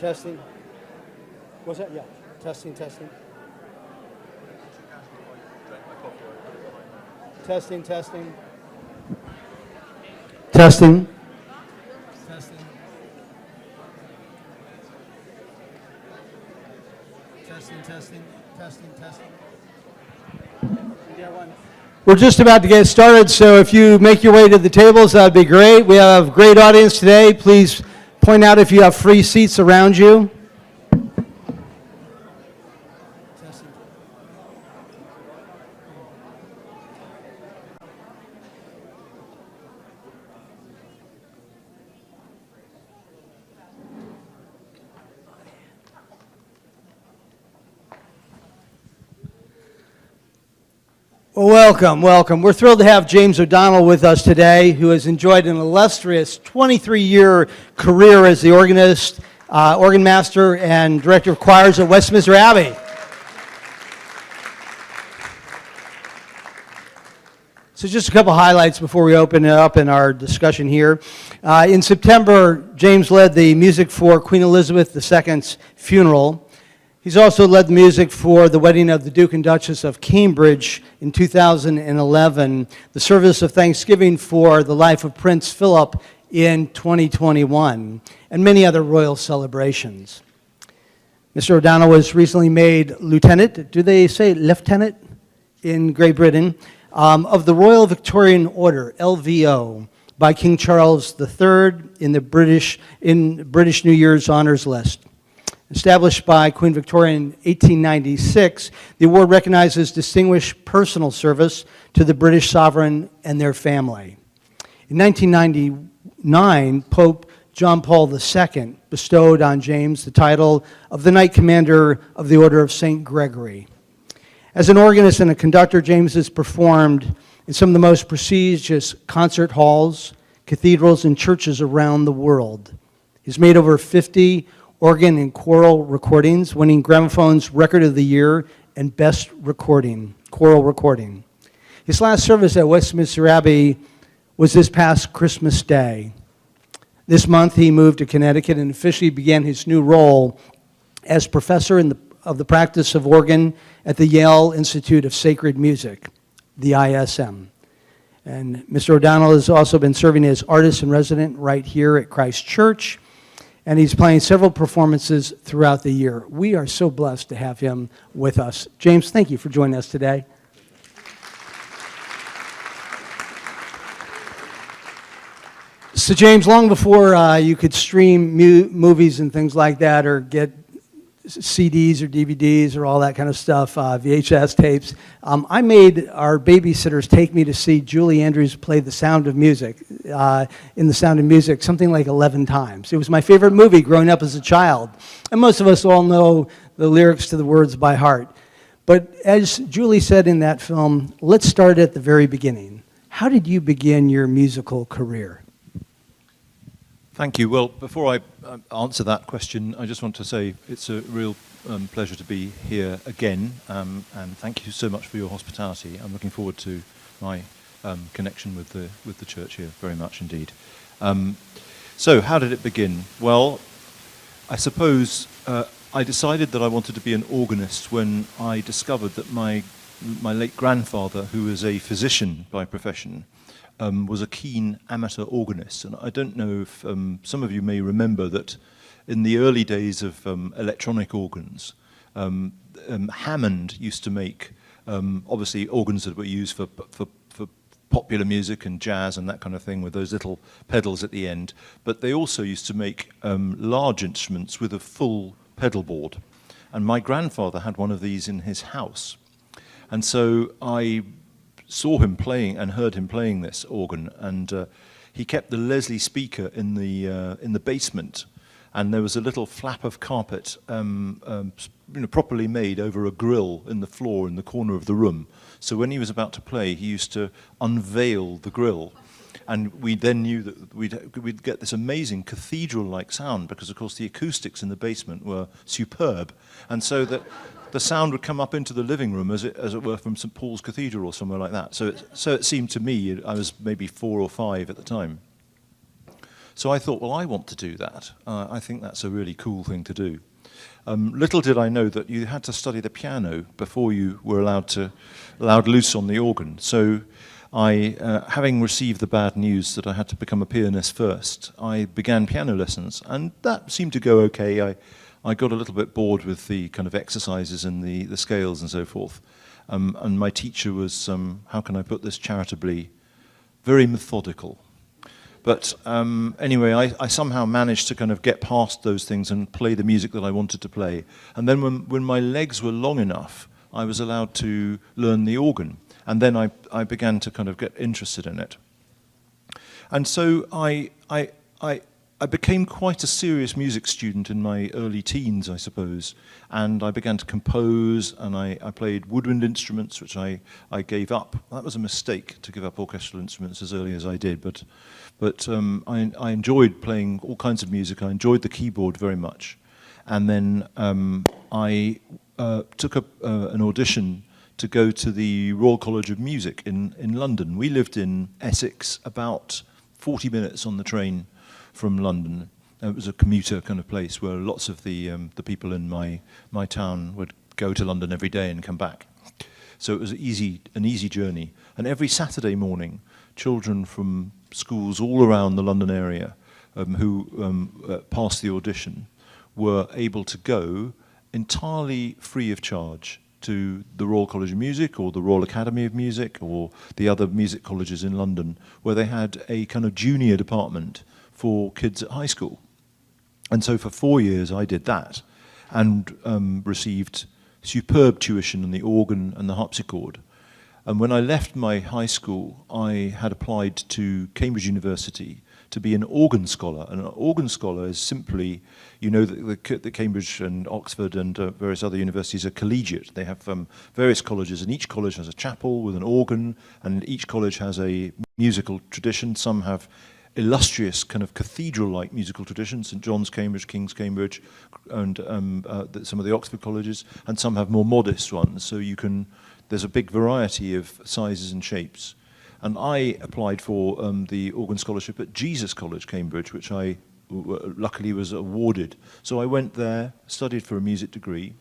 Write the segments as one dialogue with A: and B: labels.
A: Testing. What's that? Yeah. Testing, testing. Testing, testing. Testing. Testing. Testing, testing, testing, testing. We're just about to get started, so if you make your way to the tables, that would be great. We have a great audience today. Please point out if you have free seats around you. Well, welcome, welcome. We're thrilled to have James O'Donnell with us today, who has enjoyed an illustrious 23-year career as the organist, organ master, and director of choirs at Westminster Abbey. So just a couple highlights before we open it up in our discussion here. In September, James led the music for Queen Elizabeth II's funeral. He's also led the music for the wedding of the Duke and Duchess of Cambridge in 2011, the service of Thanksgiving for the life of Prince Philip in 2021, and many other royal celebrations. Mr. O'Donnell was recently made lieutenant, do they say lieutenant in Great Britain, of the Royal Victorian Order, LVO, by King Charles III in the British New Year's Honours List. Established by Queen Victoria in 1896, the award recognizes distinguished personal service to the British sovereign and their family. In 1999, Pope John Paul II bestowed on James the title of the Knight Commander of the Order of St. Gregory. As an organist and a conductor, James has performed in some of the most prestigious concert halls, cathedrals, and churches around the world. He's made over 50 organ and choral recordings, winning Gramophone's Record of the Year and Best Choral Recording. His last service at Westminster Abbey was this past Christmas Day. This month he moved to Connecticut and officially began his new role as professor of the practice of organ at the Yale Institute of Sacred Music, the ISM. And Mr. O'Donnell has also been serving as artist in resident right here at Christ Church, and he's playing several performances throughout the year. We are so blessed to have him with us. James, thank you for joining us today. So James, long before you could stream movies and things like that, or get CDs or DVDs or all that kind of stuff, VHS tapes, I made our babysitters take me to see Julie Andrews play The Sound of Music, in The Sound of Music, something like 11 times. It was my favorite movie growing up as a child. And most of us all know the lyrics to the words by heart. But as Julie said in that film, let's start at the very beginning. How did you begin your musical career?
B: Thank you. Well, before I answer that question, I just want to say it's a real pleasure to be here again, and thank you so much for your hospitality. I'm looking forward to my connection with the church here very much indeed. So, how did it begin? Well, I suppose I decided that I wanted to be an organist when I discovered that my late grandfather, who was a physician by profession, was a keen amateur organist. And I don't know if some of you may remember that in the early days of electronic organs, Hammond used to make, obviously, organs that were used for popular music and jazz and that kind of thing with those little pedals at the end. But they also used to make large instruments with a full pedal board. And my grandfather had one of these in his house. And so I saw him playing and heard him playing this organ, and he kept the Leslie speaker in the basement, and there was a little flap of carpet properly made over a grill in the floor in the corner of the room. So when he was about to play, he used to unveil the grill, and we then knew that we'd get this amazing cathedral-like sound, because of course the acoustics in the basement were superb, and so that the sound would come up into the living room as it were from St. Paul's Cathedral or somewhere like that. So it seemed to me, I was maybe 4 or 5 at the time. So I thought, well, I want to do that. I think that's a really cool thing to do. Little did I know that you had to study the piano before you were allowed loose on the organ. So I, having received the bad news that I had to become a pianist first, I began piano lessons, and that seemed to go okay. I got a little bit bored with the kind of exercises and the scales and so forth. And my teacher was, how can I put this charitably, very methodical. But anyway, I somehow managed to kind of get past those things and play the music that I wanted to play. And then when my legs were long enough, I was allowed to learn the organ. And then I began to kind of get interested in it. And so I became quite a serious music student in my early teens, I suppose. And I began to compose, and I played woodwind instruments, which I gave up. That was a mistake, to give up orchestral instruments as early as I did. But I enjoyed playing all kinds of music. I enjoyed the keyboard very much. And then I took an audition to go to the Royal College of Music in London. We lived in Essex, about 40 minutes on the train from London. It was a commuter kind of place where lots of the people in my town would go to London every day and come back. So it was an easy journey. And every Saturday morning, children from schools all around the London area who passed the audition were able to go entirely free of charge to the Royal College of Music or the Royal Academy of Music or the other music colleges in London, where they had a kind of junior department for kids at high school. And so for 4 years I did that and received superb tuition in the organ and the harpsichord. And when I left my high school, I had applied to Cambridge University to be an organ scholar. And an organ scholar is simply, you know, the Cambridge and Oxford and various other universities are collegiate. They have various colleges, and each college has a chapel with an organ, and each college has a musical tradition. Some have illustrious kind of cathedral-like musical traditions, St John's, Cambridge, King's, Cambridge, and some of the Oxford colleges, and some have more modest ones. So there's a big variety of sizes and shapes. And I applied for the organ scholarship at Jesus College, Cambridge, which I luckily was awarded. So I went there, studied for a music degree,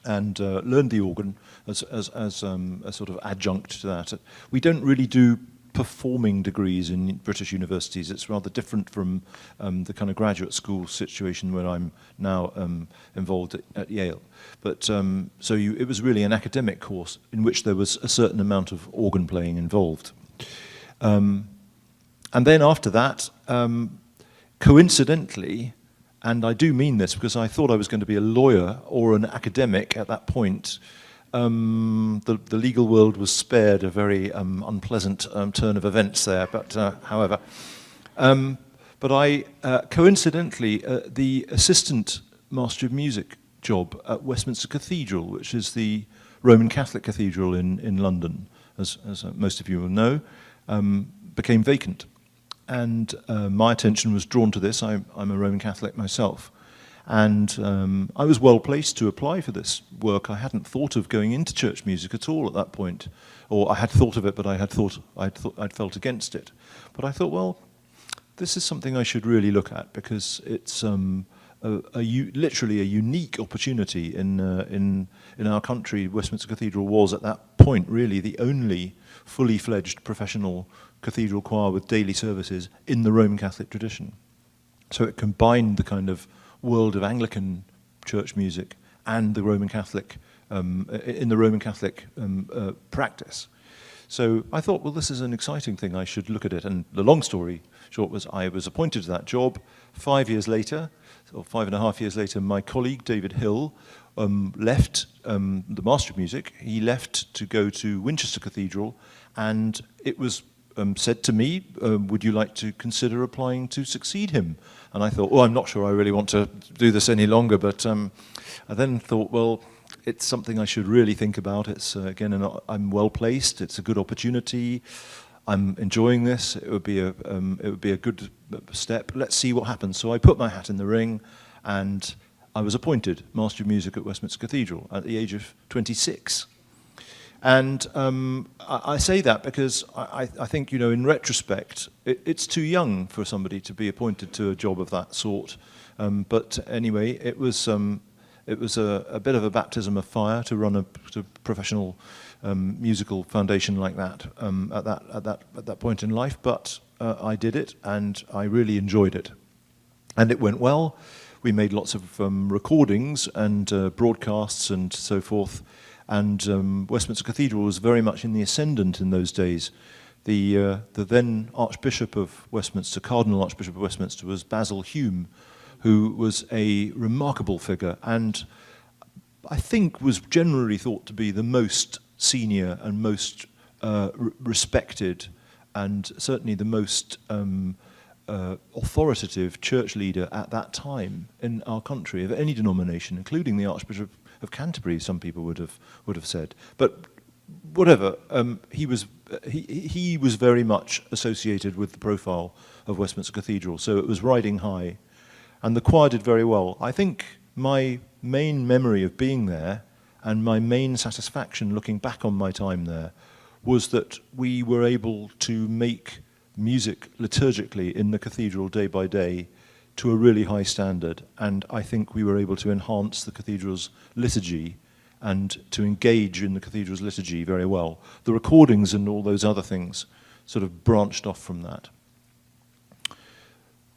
B: and learned the organ as a sort of adjunct to that. We don't really do performing degrees in British universities. It's rather different from the kind of graduate school situation where I'm now involved at Yale. But it was really an academic course in which there was a certain amount of organ playing involved. And then after that, coincidentally, and I do mean this because I thought I was going to be a lawyer or an academic at that point, the legal world was spared a very unpleasant turn of events there, but however. But I, coincidentally, the assistant master of music job at Westminster Cathedral, which is the Roman Catholic cathedral in London, as most of you will know, became vacant. And my attention was drawn to this. I'm a Roman Catholic myself. And I was well placed to apply for this work. I hadn't thought of going into church music at all at that point, or I had thought of it, but I'd felt against it. But I thought, well, this is something I should really look at because it's literally a unique opportunity in our country. Westminster Cathedral was at that point really the only fully fledged professional cathedral choir with daily services in the Roman Catholic tradition. So it combined the kind of world of Anglican church music and the Roman Catholic, in the Roman Catholic practice. So I thought, well, this is an exciting thing, I should look at it. And the long story short was I was appointed to that job. 5 years later, or 5.5 years later, my colleague, David Hill, left the Master of Music. He left to go to Winchester Cathedral, and it was said to me, would you like to consider applying to succeed him? And I thought, oh, I'm not sure I really want to do this any longer, but I then thought, well, it's something I should really think about. It's, again, I'm well placed, it's a good opportunity, I'm enjoying this, it would be a good step, let's see what happens. So I put my hat in the ring, and I was appointed Master of Music at Westminster Cathedral at the age of 26. And I say that because I think, in retrospect, it's too young for somebody to be appointed to a job of that sort. But anyway, it was a bit of a baptism of fire to run a professional musical foundation like that at that point in life. But I did it, and I really enjoyed it, and it went well. We made lots of recordings and broadcasts and so forth. And Westminster Cathedral was very much in the ascendant in those days. The then Archbishop of Westminster, Cardinal Archbishop of Westminster, was Basil Hume, who was a remarkable figure and I think was generally thought to be the most senior and most respected and certainly the most authoritative church leader at that time in our country of any denomination, including the Archbishop of Canterbury, some people would have said. But whatever, he was very much associated with the profile of Westminster Cathedral, so it was riding high, and the choir did very well. I think my main memory of being there and my main satisfaction looking back on my time there was that we were able to make music liturgically in the cathedral day by day to a really high standard, and I think we were able to enhance the cathedral's liturgy and to engage in the cathedral's liturgy very well. The recordings and all those other things sort of branched off from that.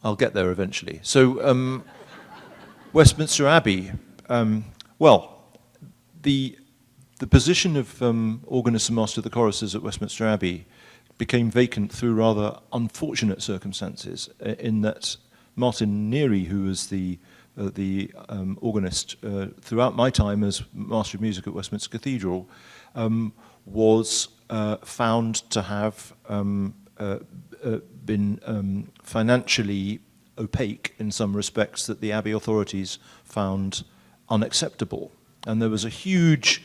B: I'll get there eventually. So, Westminster Abbey, well, the position of organist and master of the choristers at Westminster Abbey became vacant through rather unfortunate circumstances in that Martin Neary, who was the organist throughout my time as Master of Music at Westminster Cathedral, was found to have been financially opaque in some respects that the Abbey authorities found unacceptable. And there was a huge,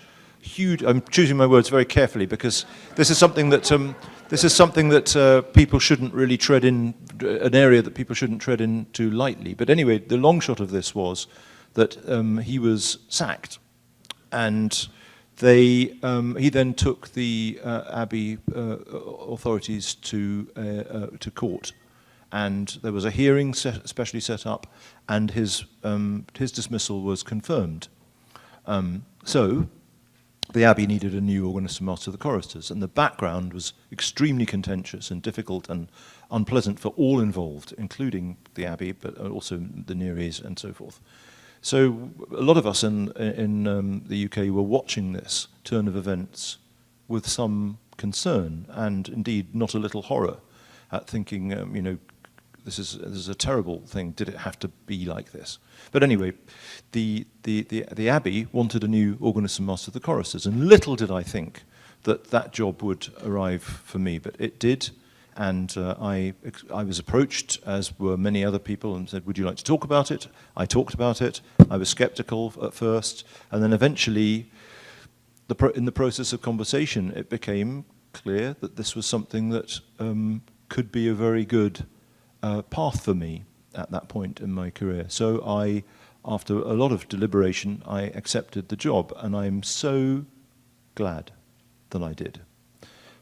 B: I'm choosing my words very carefully because this is something that people shouldn't really tread in, an area that people shouldn't tread into lightly. But anyway, the long shot of this was that he was sacked, and he then took the Abbey authorities to court, and there was a hearing specially set up, and his dismissal was confirmed. So the Abbey needed a new organist and master of the choristers, and the background was extremely contentious and difficult and unpleasant for all involved, including the Abbey, but also the Nearys and so forth. So a lot of us in the UK were watching this turn of events with some concern and indeed not a little horror at thinking, this is a terrible thing. Did it have to be like this? But anyway, the Abbey wanted a new organist and master of the choristers, and little did I think that job would arrive for me, but it did. And I was approached, as were many other people, and said, "Would you like to talk about it?" I talked about it. I was sceptical at first, and then eventually, in the process of conversation, it became clear that this was something that could be a very good path for me at that point in my career. So after a lot of deliberation, I accepted the job, and I'm so glad that I did.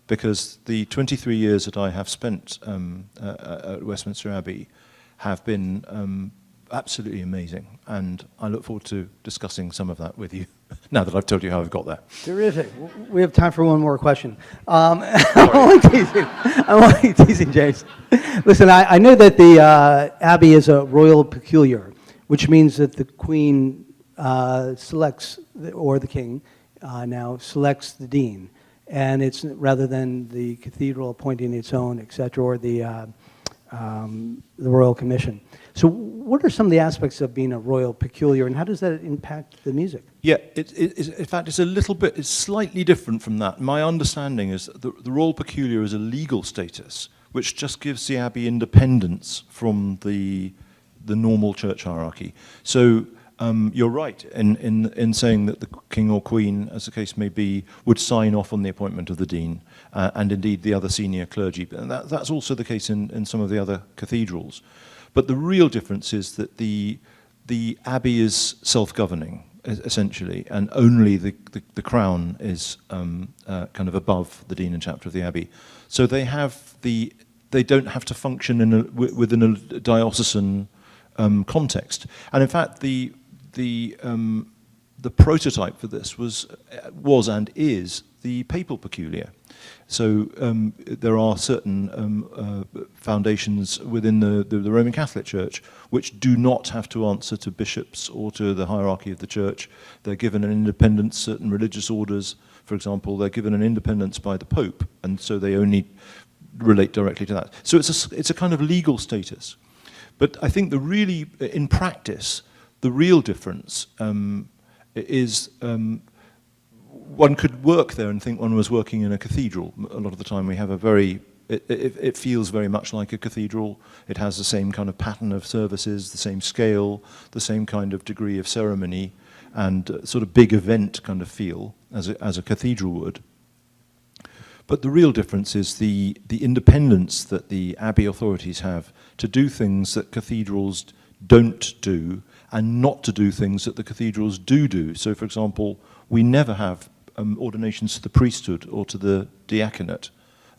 B: Because the 23 years that I have spent at Westminster Abbey have been absolutely amazing, and I look forward to discussing some of that with you now that I've told you how I've got there.
A: Terrific. We have time for one more question. I'm only teasing, James. Listen, I know that the Abbey is a royal peculiar, which means that the Queen selects, or the King now selects the dean. And it's rather than the cathedral appointing its own, et cetera, or the Royal Commission. So what are some of the aspects of being a royal peculiar, and how does that impact the music?
B: Yeah, in fact, it's slightly different from that. My understanding is that the royal peculiar is a legal status, which just gives the Abbey independence from the normal church hierarchy. So you're right in saying that the King or Queen, as the case may be, would sign off on the appointment of the dean, and indeed the other senior clergy. And that's also the case in some of the other cathedrals. But the real difference is that the Abbey is self-governing. essentially, and only the crown is kind of above the dean and chapter of the abbey. So they don't have to function within a diocesan context. And in fact, the prototype for this was and is the papal peculiar. So there are certain foundations within the Roman Catholic Church which do not have to answer to bishops or to the hierarchy of the church. They're given an independence. Certain religious orders, for example, they're given an independence by the Pope, and so they only relate directly to that. So it's a kind of legal status. But I think in practice, the real difference is one could work there and think one was working in a cathedral. A lot of the time we have it feels very much like a cathedral. It has the same kind of pattern of services, the same scale, the same kind of degree of ceremony, and sort of big event kind of feel as a cathedral would. But the real difference is the independence that the abbey authorities have to do things that cathedrals don't do, and not to do things that the cathedrals do. So, for example, we never have ordinations to the priesthood or to the diaconate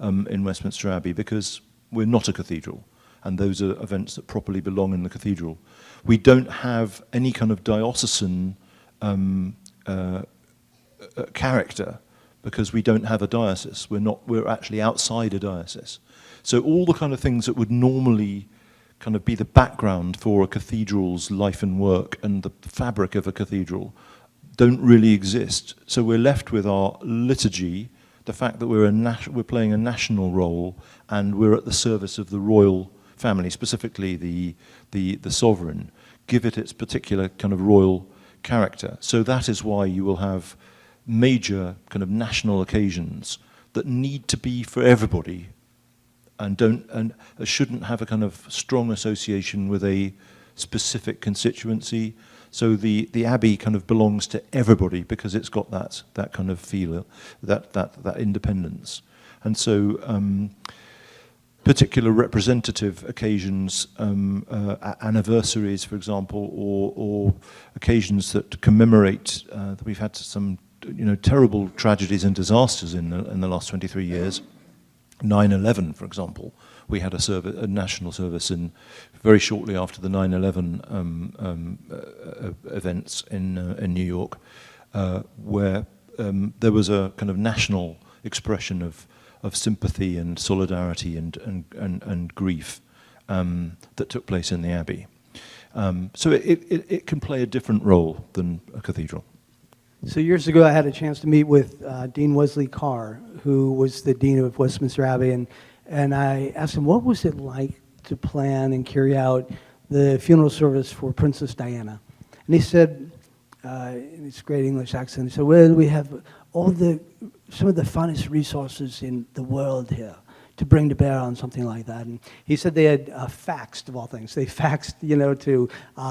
B: in Westminster Abbey because we're not a cathedral, and those are events that properly belong in the cathedral. We don't have any kind of diocesan character because we don't have a diocese. We're actually outside a diocese. So all the kind of things that would normally kind of be the background for a cathedral's life and work and the fabric of a cathedral don't really exist. So we're left with our liturgy, the fact that we're playing a national role, and we're at the service of the royal family, specifically the sovereign, give it its particular kind of royal character. So that is why you will have major kind of national occasions that need to be for everybody, and shouldn't have a kind of strong association with a specific constituency. So the abbey kind of belongs to everybody because it's got that kind of feel, that independence. And so particular representative occasions, anniversaries, for example, or occasions that commemorate that we've had some terrible tragedies and disasters in the last 23 years. 9/11, for example, we had a national service very shortly after the 9/11 events in New York, where there was a kind of national expression of sympathy and solidarity and grief that took place in the Abbey. So it can play a different role than a cathedral.
A: So years ago, I had a chance to meet with Dean Wesley Carr, who was the dean of Westminster Abbey, and I asked him, what was it like to plan and carry out the funeral service for Princess Diana? And he said, in his great English accent, he said, well, we have some of the finest resources in the world here to bring to bear on something like that. And he said they had faxed, of all things. They faxed, to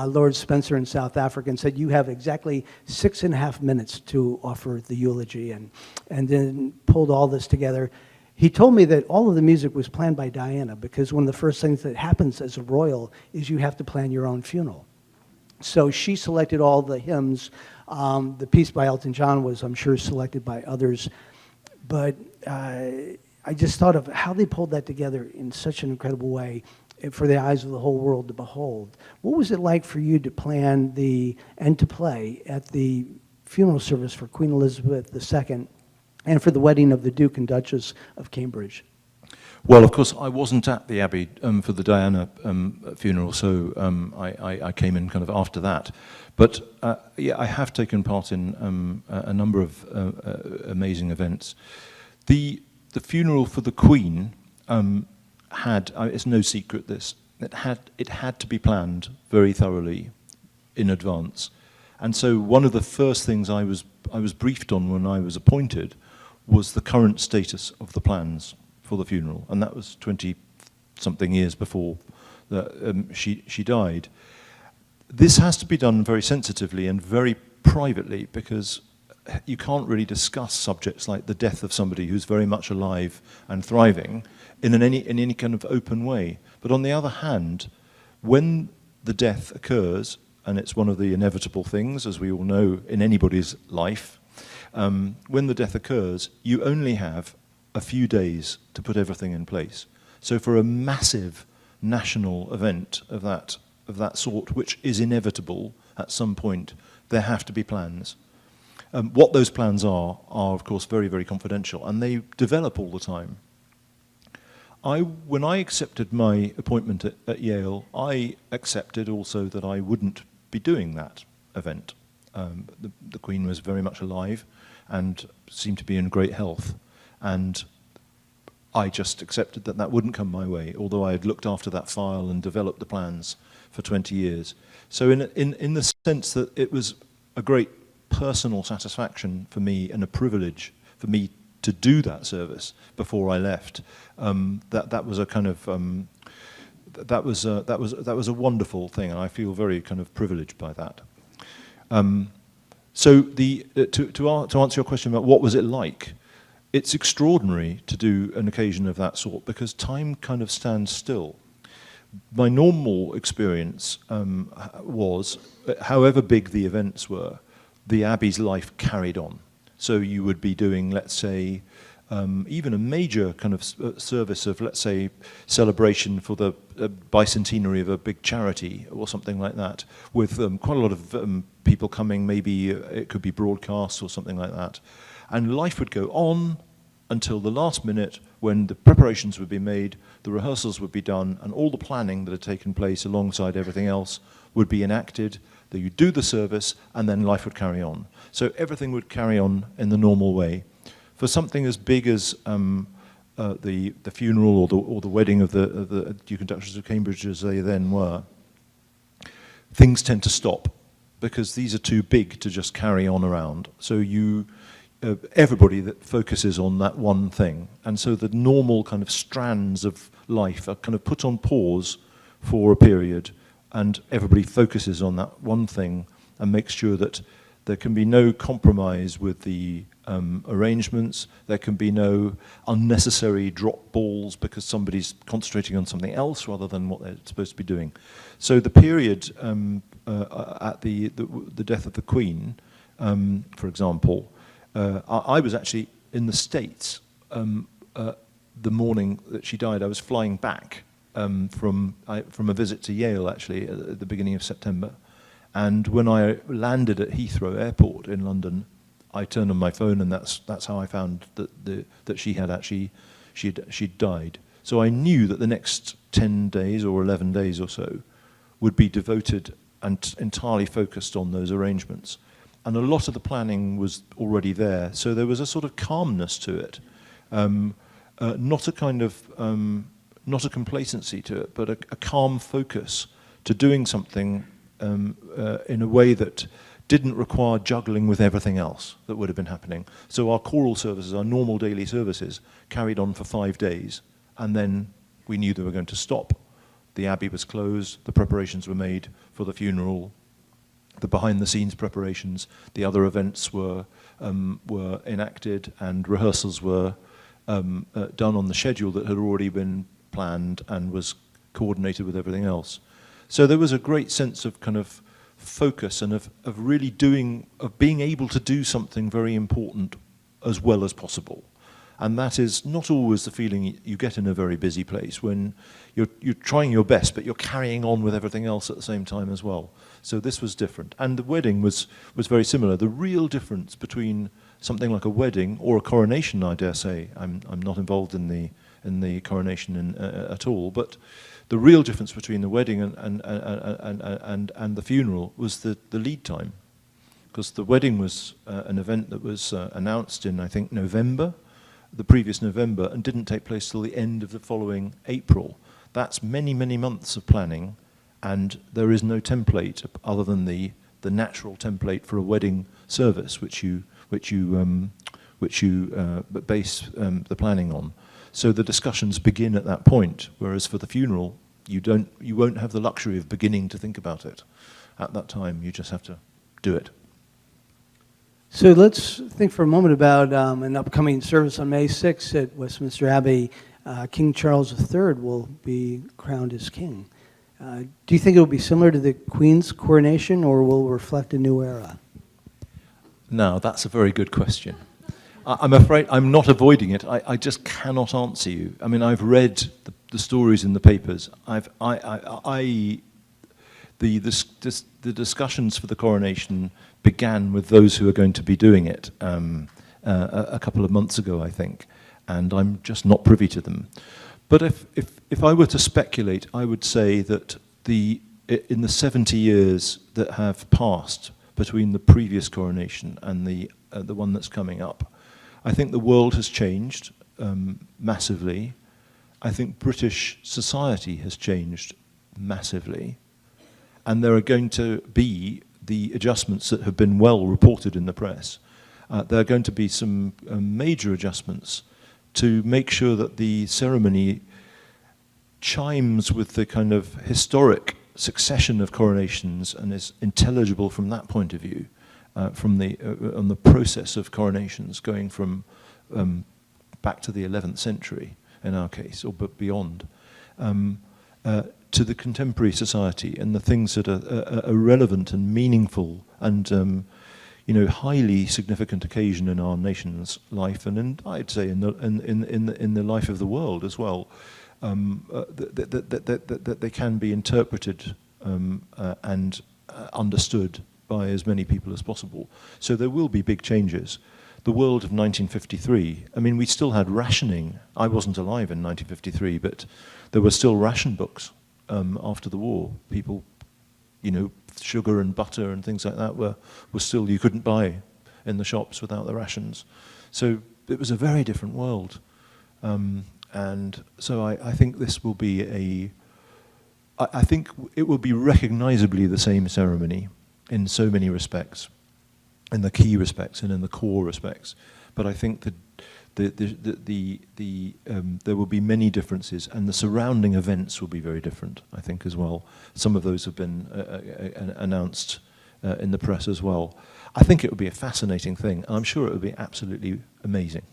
A: Lord Spencer in South Africa and said, you have exactly 6.5 minutes to offer the eulogy, and then pulled all this together. He told me that all of the music was planned by Diana because one of the first things that happens as a royal is you have to plan your own funeral. So she selected all the hymns. The piece by Elton John was, I'm sure, selected by others. But I just thought of how they pulled that together in such an incredible way for the eyes of the whole world to behold. What was it like for you to plan and to play at the funeral service for Queen Elizabeth II and for the wedding of the Duke and Duchess of Cambridge?
B: Well, of course, I wasn't at the Abbey for the Diana funeral, so I came in kind of after that. But yeah, I have taken part in a number of amazing events. The funeral for the Queen it's no secret this, it had to be planned very thoroughly in advance. And so one of the first things I was briefed on when I was appointed was the current status of the plans for the funeral, and that was 20-something years before she died. This has to be done very sensitively and very privately because you can't really discuss subjects like the death of somebody who's very much alive and thriving in any kind of open way. But on the other hand, when the death occurs, and it's one of the inevitable things, as we all know, in anybody's life. When the death occurs, you only have a few days to put everything in place. So for a massive national event of that sort, which is inevitable at some point, there have to be plans. What those plans are of course very, very confidential, and they develop all the time. When I accepted my appointment at Yale, I accepted also that I wouldn't be doing that event. The Queen was very much alive and seemed to be in great health, and I just accepted that that wouldn't come my way, although I had looked after that file and developed the plans for 20 years. So in the sense that it was a great personal satisfaction for me and a privilege for me to do that service before I left, that was a kind of that was a wonderful thing, and I feel very kind of privileged by that. So to answer your question about what was it like, it's extraordinary to do an occasion of that sort because time kind of stands still. My normal experience was, however big the events were, the Abbey's life carried on. So you would be doing, let's say, even a major kind of service of, let's say, celebration for the bicentenary of a big charity or something like that, with quite a lot of people coming, maybe it could be broadcast or something like that. And life would go on until the last minute when the preparations would be made, the rehearsals would be done, and all the planning that had taken place alongside everything else would be enacted, that you'd do the service, and then life would carry on. So everything would carry on in the normal way. For something as big as the funeral or the wedding of the Duke and Duchess of Cambridge as they then were, things tend to stop because these are too big to just carry on around. So everybody that focuses on that one thing, and so the normal kind of strands of life are kind of put on pause for a period, and everybody focuses on that one thing and makes sure that there can be no compromise with the arrangements, there can be no unnecessary drop balls because somebody's concentrating on something else rather than what they're supposed to be doing. So the period at the death of the Queen, for example, I was actually in the States the morning that she died. I was flying back from a visit to Yale, actually, at the beginning of September. And when I landed at Heathrow Airport in London, I turned on my phone, and that's how I found that she'd died. So I knew that the next 10 days or 11 days or so would be devoted and entirely focused on those arrangements. And a lot of the planning was already there, so there was a sort of calmness to it, not a kind of not a complacency to it, but a calm focus to doing something in a way that didn't require juggling with everything else that would have been happening. So our choral services, our normal daily services, carried on for 5 days, and then we knew they were going to stop. The Abbey was closed, the preparations were made for the funeral, the behind-the-scenes preparations, the other events were enacted, and rehearsals were done on the schedule that had already been planned and was coordinated with everything else. So there was a great sense of kind of focus and of really being able to do something very important as well as possible. And that is not always the feeling you get in a very busy place when you're trying your best, but you're carrying on with everything else at the same time as well. So this was different. And the wedding was very similar. The real difference between something like a wedding or a coronation, I dare say, I'm not involved in the coronation at all, but the real difference between the wedding and the funeral was the lead time. Because the wedding was an event that was announced in, I think, November, the previous November, and didn't take place till the end of the following April. That's many, many months of planning, and there is no template other than the natural template for a wedding service, which you base the planning on. So the discussions begin at that point, whereas for the funeral, you won't have the luxury of beginning to think about it at that time. You just have to do it.
A: So let's think for a moment about an upcoming service on May 6th at Westminster Abbey. King Charles III will be crowned as king. Do you think it will be similar to the Queen's coronation, or will it reflect a new era?
B: Now, that's a very good question. I'm afraid I'm not avoiding it. I just cannot answer you. I mean, I've read the stories in the papers. The discussions for the coronation began with those who are going to be doing it a couple of months ago, I think, and I'm just not privy to them. But if I were to speculate, I would say that in the 70 years that have passed between the previous coronation and the one that's coming up, I think the world has changed massively. I think British society has changed massively. And there are going to be the adjustments that have been well reported in the press. There are going to be some major adjustments to make sure that the ceremony chimes with the kind of historic succession of coronations and is intelligible from that point of view, on the process of coronations going from back to the 11th century in our case, or but beyond, to the contemporary society and the things that are relevant and meaningful and highly significant occasion in our nation's life, and I'd say in the life of the world as well, that they can be interpreted and understood by as many people as possible. So there will be big changes. The world of 1953, I mean, we still had rationing. I wasn't alive in 1953, but there were still ration books after the war. People, sugar and butter and things like that were still, you couldn't buy in the shops without the rations. So it was a very different world. And so I think this will be I think it will be recognizably the same ceremony in so many respects, in the key respects and in the core respects. But I think that there will be many differences, and the surrounding events will be very different, I think, as well. Some of those have been announced in the press as well. I think it would be a fascinating thing, and I'm sure it would be absolutely amazing.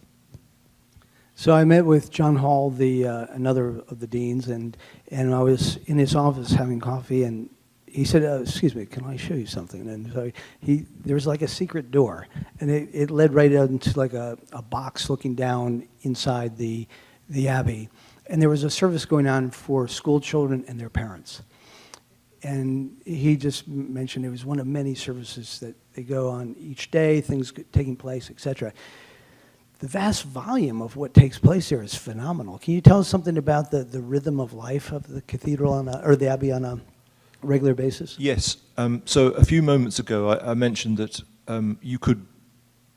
A: So I met with John Hall, another of the deans, and I was in his office having coffee, and he said, "Excuse me, can I show you something?" And so there was like a secret door, and it led right out into like a box looking down inside the abbey, and there was a service going on for school children and their parents. And he just mentioned it was one of many services that they go on each day, things taking place, etc. The vast volume of what takes place there is phenomenal. Can you tell us something about the rhythm of life of the cathedral or the abbey on a regular basis?
B: Yes. So a few moments ago, I mentioned that you could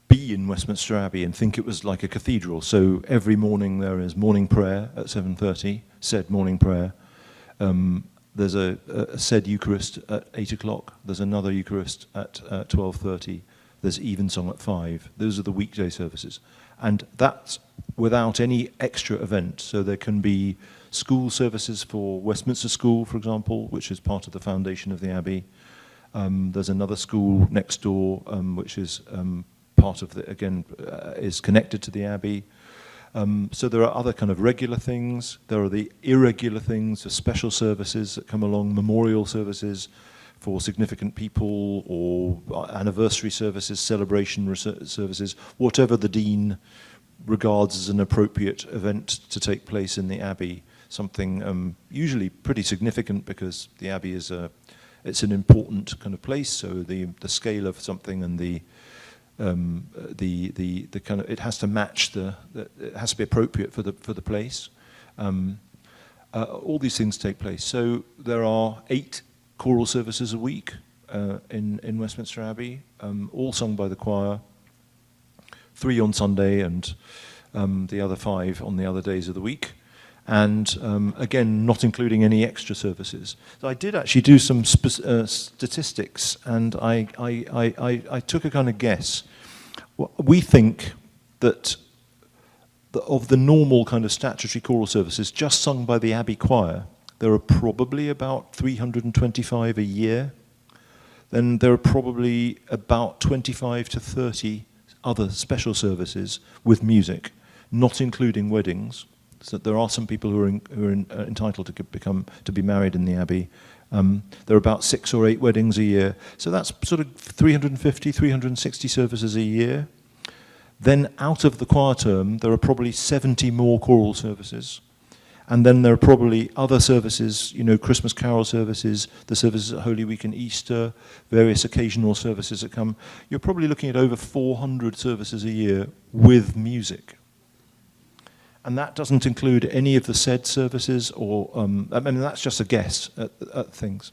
B: be in Westminster Abbey and think it was like a cathedral. So every morning there is morning prayer at 7:30, said morning prayer. There's a said Eucharist at 8 o'clock. There's another Eucharist at 12:30. There's evensong at 5. Those are the weekday services. And that's without any extra event. So there can be school services for Westminster School, for example, which is part of the foundation of the Abbey. There's another school next door, which is part of is connected to the Abbey. So there are other kind of regular things. There are the irregular things, the special services that come along, memorial services for significant people, or anniversary services, celebration services, whatever the Dean regards as an appropriate event to take place in the Abbey. Something usually pretty significant, because the Abbey is it's an important kind of place. So the scale of something and the kind of, it has to match it has to be appropriate for the place. All these things take place. So there are 8 choral services a week in Westminster Abbey, all sung by the choir. 3 on Sunday and the other 5 on the other days of the week. And again, not including any extra services. So I did actually do some statistics, and I took a kind of guess. We think that of the normal kind of statutory choral services just sung by the Abbey choir, there are probably about 325 a year. Then there are probably about 25 to 30 other special services with music, not including weddings. So there are some people who are entitled to be married in the Abbey. There are about 6 or 8 weddings a year. So that's sort of 350, 360 services a year. Then out of the choir term, there are probably 70 more choral services. And then there are probably other services, you know, Christmas carol services, the services at Holy Week and Easter, various occasional services that come. You're probably looking at over 400 services a year with music. And that doesn't include any of the said services, or, I mean, that's just a guess at things.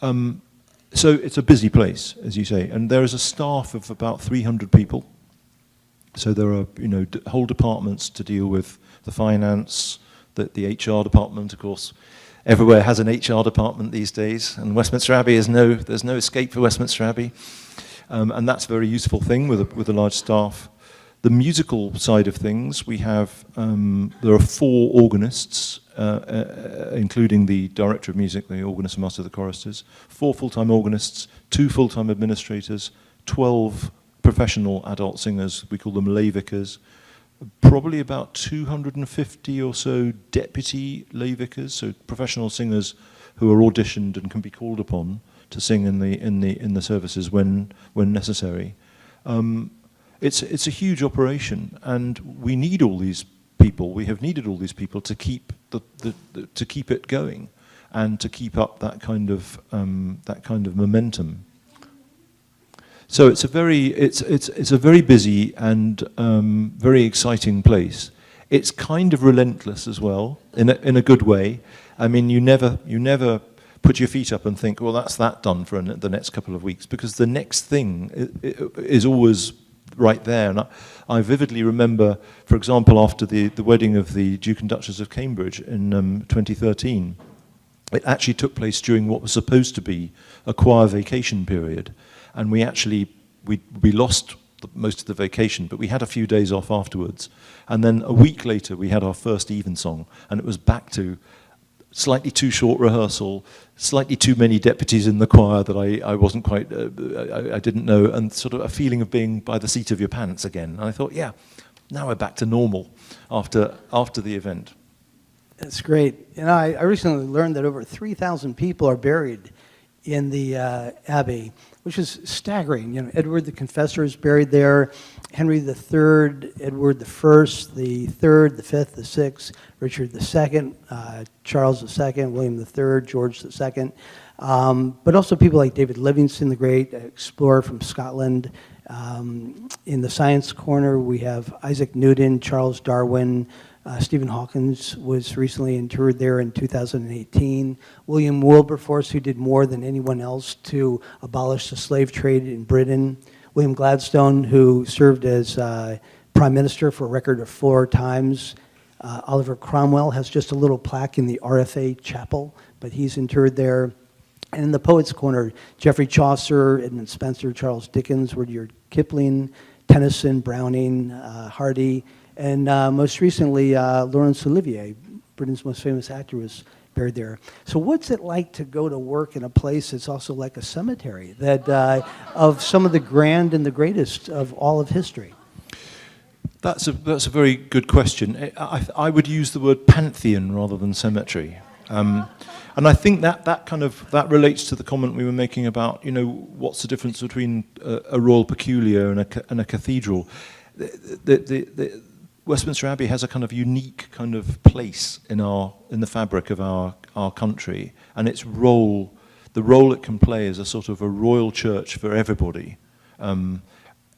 B: So it's a busy place, as you say, and there is a staff of about 300 people. So there are, you know, whole departments to deal with the finance, the HR department, of course. Everywhere has an HR department these days, and Westminster Abbey there's no escape for Westminster Abbey, and that's a very useful thing with a large staff. The musical side of things, we have there are 4 organists, including the director of music, the organist and master of the choristers, 4 full-time organists, 2 full-time administrators, 12 professional adult singers, we call them lay vicars, probably about 250 or so deputy lay vicars, so professional singers who are auditioned and can be called upon to sing in the services when necessary. It's a huge operation, and we need all these people. We have needed all these people to keep to keep it going, and to keep up that kind of momentum. So it's a very busy and very exciting place. It's kind of relentless as well, in a good way. I mean, you never put your feet up and think, well, that's that done for the next couple of weeks, because the next thing is always right there. And I vividly remember, for example, after the wedding of the Duke and Duchess of Cambridge in 2013, it actually took place during what was supposed to be a choir vacation period. And we lost most of the vacation, but we had a few days off afterwards. And then a week later, we had our first evensong, and it was back to slightly too short rehearsal, slightly too many deputies in the choir that I wasn't quite, I didn't know, and sort of a feeling of being by the seat of your pants again. And I thought, yeah, now we're back to normal after the event.
A: That's great. And I recently learned that over 3,000 people are buried in the Abbey, which is staggering. You know, Edward the Confessor is buried there, Henry III, Edward I, the Third, the Fifth, the Sixth, Richard II, Charles II, William III, George II, but also people like David Livingstone, the great explorer from Scotland. In the science corner, we have Isaac Newton, Charles Darwin, Stephen Hawking was recently interred there in 2018. William Wilberforce, who did more than anyone else to abolish the slave trade in Britain. William Gladstone, who served as Prime Minister for a record of 4 times. Oliver Cromwell has just a little plaque in the RFA chapel, but he's interred there. And in the Poets' Corner, Geoffrey Chaucer, Edmund Spenser, Charles Dickens, Rudyard Kipling, Tennyson, Browning, Hardy, and most recently, Laurence Olivier, Britain's most famous actor, was buried there. So what's it like to go to work in a place that's also like a cemetery, that of some of the grand and the greatest of all of history?
B: That's a very good question. I would use the word pantheon rather than cemetery. And I think that relates to the comment we were making about, you know, what's the difference between a royal peculiar and a cathedral. The Westminster Abbey has a kind of unique kind of place in the fabric of our country, and its role, the role it can play as a sort of a royal church for everybody, and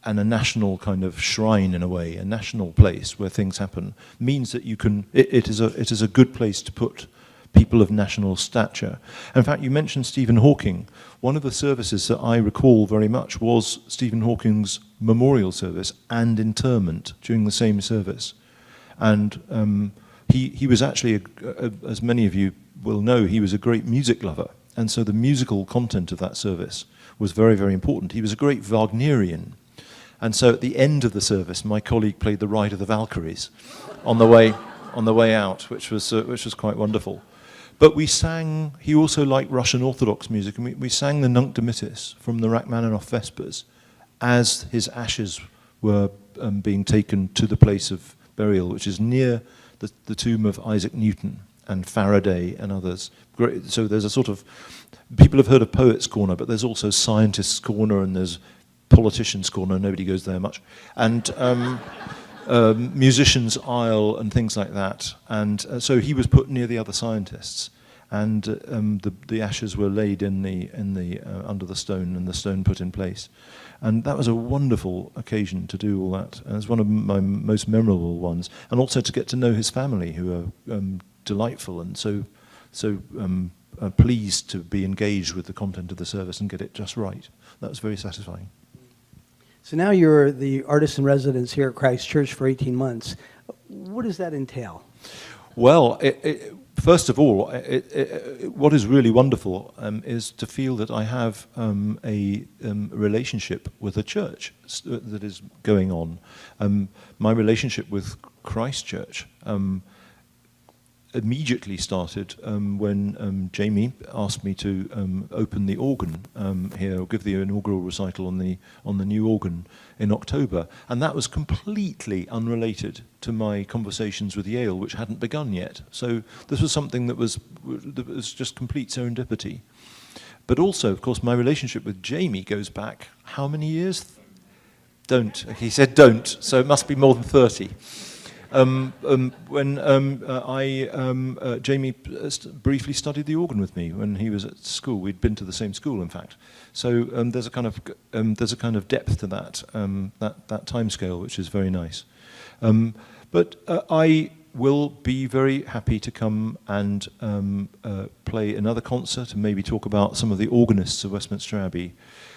B: a national kind of shrine in a way, a national place where things happen, means that you can. It is a good place to put people of national stature. In fact, you mentioned Stephen Hawking. One of the services that I recall very much was Stephen Hawking's memorial service and interment during the same service. And he was actually, as many of you will know, he was a great music lover. And so the musical content of that service was very, very important. He was a great Wagnerian. And so at the end of the service, my colleague played the Ride of the Valkyries on the way out, which was quite wonderful. But we sang, he also liked Russian Orthodox music, and we sang the Nunc Dimittis from the Rachmaninoff Vespers as his ashes were being taken to the place of burial, which is near the tomb of Isaac Newton and Faraday and others. So there's a sort of, people have heard of Poets' Corner, but there's also Scientists' Corner and there's Politicians' Corner, nobody goes there much, and Musicians' Aisle and things like that. And so he was put near the other scientists, and the ashes were laid in the under the stone, and the stone put in place. And that was a wonderful occasion to do all that. And it's one of my most memorable ones, and also to get to know his family, who are delightful and so pleased to be engaged with the content of the service and get it just right. That was very satisfying.
A: So now you're the artist in residence here at Christ Church for 18 months. What does that entail?
B: Well, first of all, what is really wonderful is to feel that I have a relationship with a church that is going on. My relationship with Christ Church immediately started when Jamie asked me to open the organ here, or give the inaugural recital on the new organ in October, and that was completely unrelated to my conversations with Yale, which hadn't begun yet. So this was something that was just complete serendipity. But also, of course, my relationship with Jamie goes back how many years? Don't. He said don't, so it must be more than 30. When Jamie briefly studied the organ with me when he was at school. We'd been to the same school, in fact. So there's a kind of depth to that that timescale, which is very nice. But I will be very happy to come and play another concert and maybe talk about some of the organists of Westminster Abbey.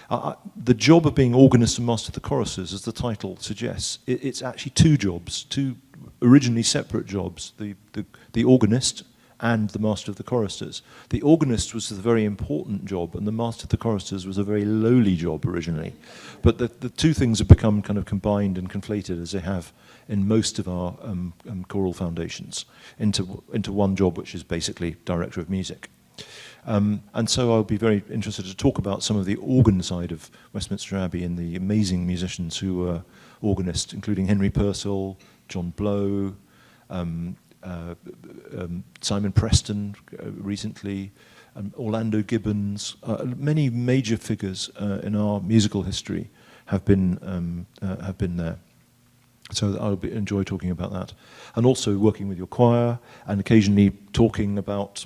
B: The job of being organist and master of the choruses, as the title suggests, it's actually two jobs, two originally separate jobs, the organist and the master of the choristers. The organist was the very important job, and the master of the choristers was a very lowly job originally. But the two things have become kind of combined and conflated, as they have in most of our choral foundations, into one job, which is basically director of music. And so I'll be very interested to talk about some of the organ side of Westminster Abbey and the amazing musicians who were organists, including Henry Purcell, John Blow, Simon Preston recently, Orlando Gibbons. Many major figures in our musical history have been there. So I'll enjoy talking about that, and also working with your choir, and occasionally talking about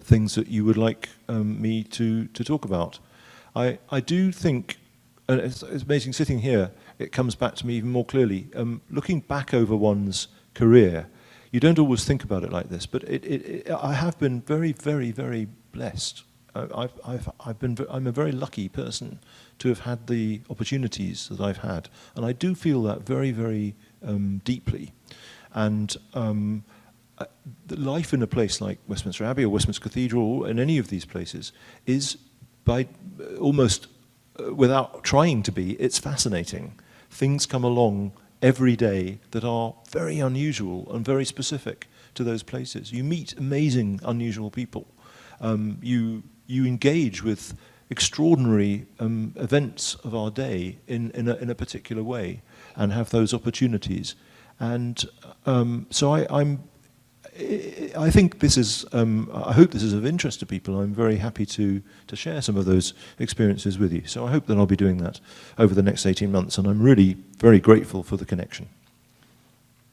B: things that you would like me to talk about. I do think, and it's amazing sitting here, it comes back to me even more clearly. Looking back over one's career, you don't always think about it like this, but I have been very, very, very blessed. I'm a very lucky person to have had the opportunities that I've had, and I do feel that very, very deeply. And the life in a place like Westminster Abbey or Westminster Cathedral, or in any of these places, is by almost without trying to be, it's fascinating. Things come along every day that are very unusual and very specific to those places. You meet amazing, unusual people. You engage with extraordinary events of our day in a particular way, and have those opportunities. And so I think this is, I hope this is of interest to people. I'm very happy to share some of those experiences with you. So I hope that I'll be doing that over the next 18 months, and I'm really very grateful for the connection.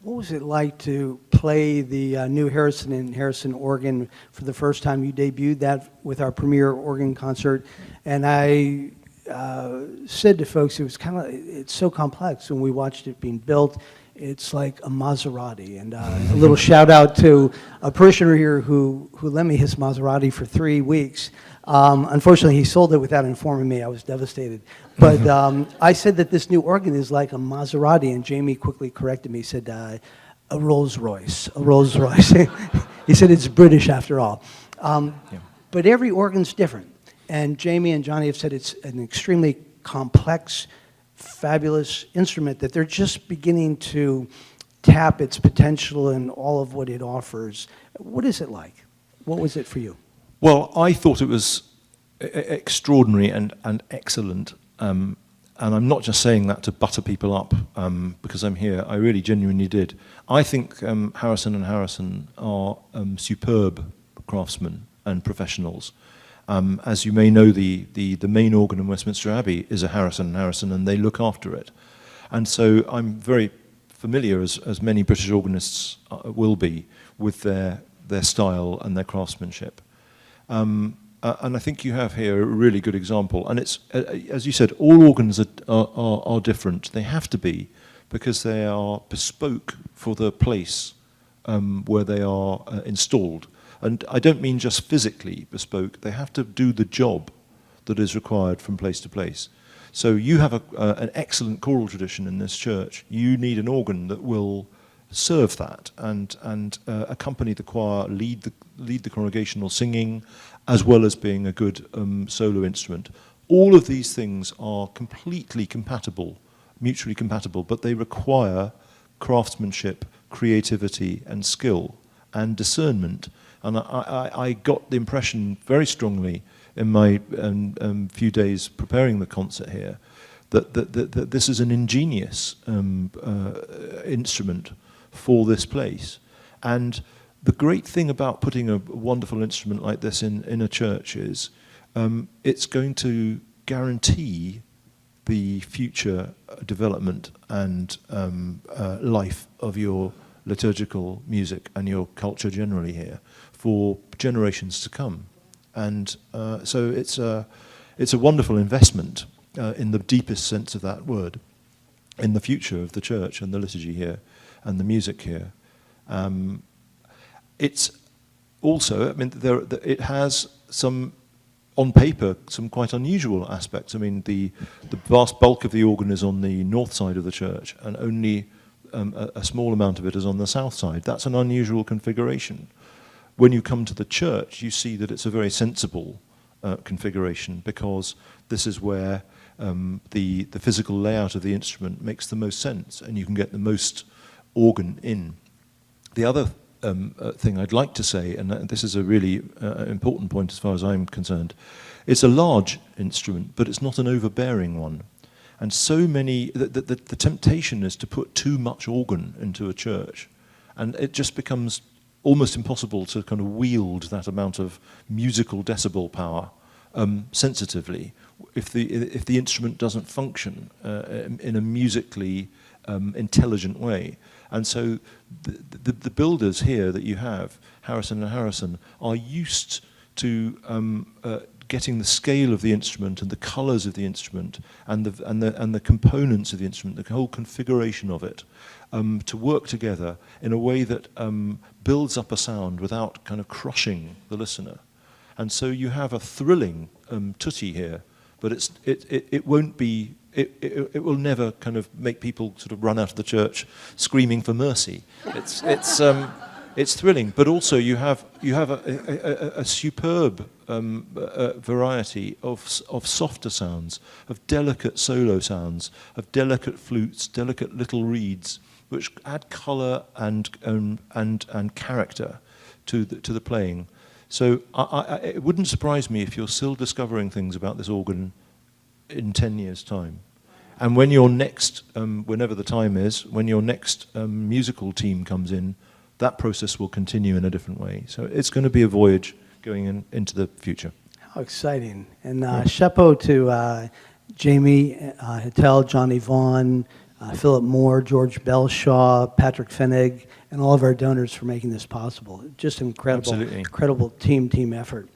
A: What was it like to play the new Harrison and Harrison organ for the first time? You debuted that with our premiere organ concert, and I said to folks, it's so complex. When we watched it being built, it's like a Maserati. And a little shout out to a parishioner here who lent me his Maserati for 3 weeks. Unfortunately, he sold it without informing me. I was devastated. But I said that this new organ is like a Maserati, and Jamie quickly corrected me. He said, a Rolls Royce, a Rolls Royce. He said it's British after all. Yeah. But every organ's different. And Jamie and Johnny have said it's an extremely complex, fabulous instrument that they're just beginning to tap its potential and all of what it offers. What is it like? What was it for you?
B: Well, I thought it was extraordinary and excellent, and I'm not just saying that to butter people up because I'm here. I really genuinely did. I think Harrison and Harrison are superb craftsmen and professionals. As you may know, the main organ in Westminster Abbey is a Harrison and Harrison, and they look after it. And so I'm very familiar, as many British organists will be, with their style and their craftsmanship. And I think you have here a really good example. And it's, as you said, all organs are different. They have to be, because they are bespoke for the place where they are installed. And I don't mean just physically bespoke. They have to do the job that is required from place to place. So you have an excellent choral tradition in this church. You need an organ that will serve that and accompany the choir, lead the congregational singing, as well as being a good solo instrument. All of these things are completely compatible, mutually compatible, but they require craftsmanship, creativity, and skill, and discernment. And I got the impression very strongly in my few days preparing the concert here that this is an ingenious instrument for this place. And the great thing about putting a wonderful instrument like this in a church is it's going to guarantee the future development and life of your liturgical music and your culture generally here for generations to come. And so it's a wonderful investment in the deepest sense of that word in the future of the church and the liturgy here and the music here. It's also, I mean, it has some, on paper, some quite unusual aspects. I mean, the vast bulk of the organ is on the north side of the church, and only a small amount of it is on the south side. That's an unusual configuration. When you come to the church, you see that it's a very sensible configuration, because this is where the physical layout of the instrument makes the most sense, and you can get the most organ in. The other thing I'd like to say, and this is a really important point as far as I'm concerned, it's a large instrument, but it's not an overbearing one. And so many, the temptation is to put too much organ into a church, and it just becomes almost impossible to kind of wield that amount of musical decibel power sensitively if the instrument doesn't function in a musically intelligent way. And so the builders here that you have, Harrison and Harrison, are used to getting the scale of the instrument and the colours of the instrument and the components of the instrument, the whole configuration of it, to work together in a way that builds up a sound without kind of crushing the listener. And so you have a thrilling tutti here, but it won't be. It will never kind of make people sort of run out of the church screaming for mercy. It's thrilling, but also you have a superb variety of softer sounds, of delicate solo sounds, of delicate flutes, delicate little reeds, which add colour and character to the playing. So it wouldn't surprise me if you're still discovering things about this organ in 10 years' time. And when your next, whenever the time is, when your next musical team comes in, that process will continue in a different way. So it's going to be a voyage going into the future.
A: How exciting. And chapeau to Jamie Hittel, Johnny Vaughan, Philip Moore, George Belshaw, Patrick Finnig, and all of our donors for making this possible. Just incredible team effort.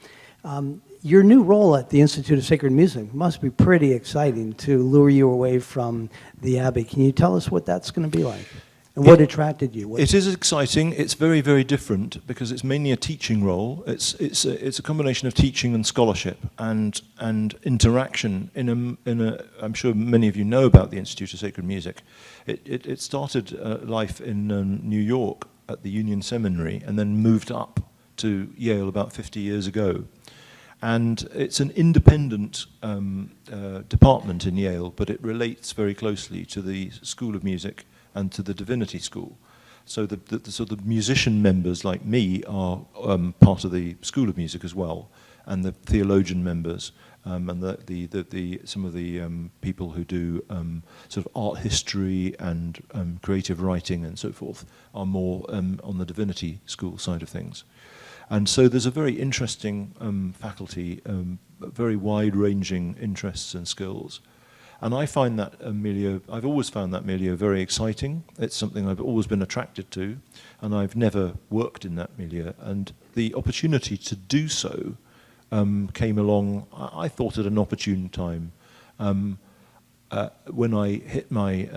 A: Your new role at the Institute of Sacred Music must be pretty exciting to lure you away from the Abbey. Can you tell us what that's going to be like? And what attracted you?
B: It is exciting. It's very, very different because it's mainly a teaching role. It's a combination of teaching and scholarship and interaction in a. I'm sure many of you know about the Institute of Sacred Music. It started life in New York at the Union Seminary and then moved up to Yale about 50 years ago. And it's an independent department in Yale, but it relates very closely to the School of Music and to the Divinity School. So the sort of musician members like me are part of the School of Music as well, and the theologian members. and some of the people who do sort of art history and creative writing and so forth are more on the divinity school side of things. And so there's a very interesting faculty, very wide-ranging interests and skills. And I find that milieu, I've always found that milieu very exciting. It's something I've always been attracted to, and I've never worked in that milieu. And the opportunity to do so came along, I thought, at an opportune time. When I hit my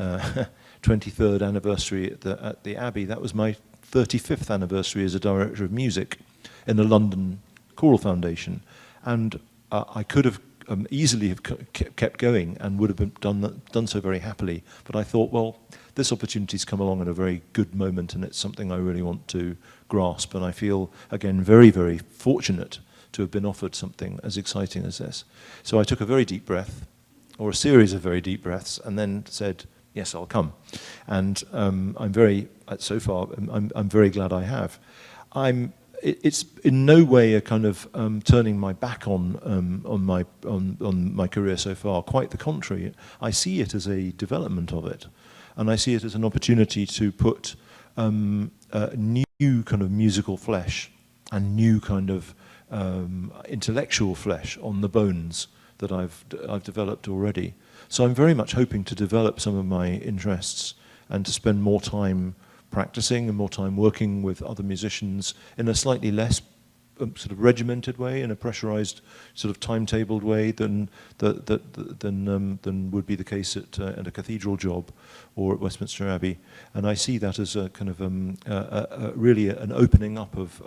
B: 23rd anniversary at the Abbey, that was my 35th anniversary as a director of music in the London Choral Foundation. And I could have easily have kept going and would have done so very happily. But I thought, well, this opportunity's come along at a very good moment, and it's something I really want to grasp. And I feel, again, very, very fortunate to have been offered something as exciting as this. So I took a very deep breath, or a series of very deep breaths, and then said, yes, I'll come. And I'm very very glad I have. It's in no way a kind of turning my back on my career so far. Quite the contrary. I see it as a development of it, and I see it as an opportunity to put new kind of musical flesh and new kind of intellectual flesh on the bones that I've developed already. So I'm very much hoping to develop some of my interests and to spend more time practicing and more time working with other musicians in a slightly less sort of regimented way, in a pressurized sort of timetabled way than would be the case at a cathedral job or at Westminster Abbey. And I see that as a kind of really an opening up of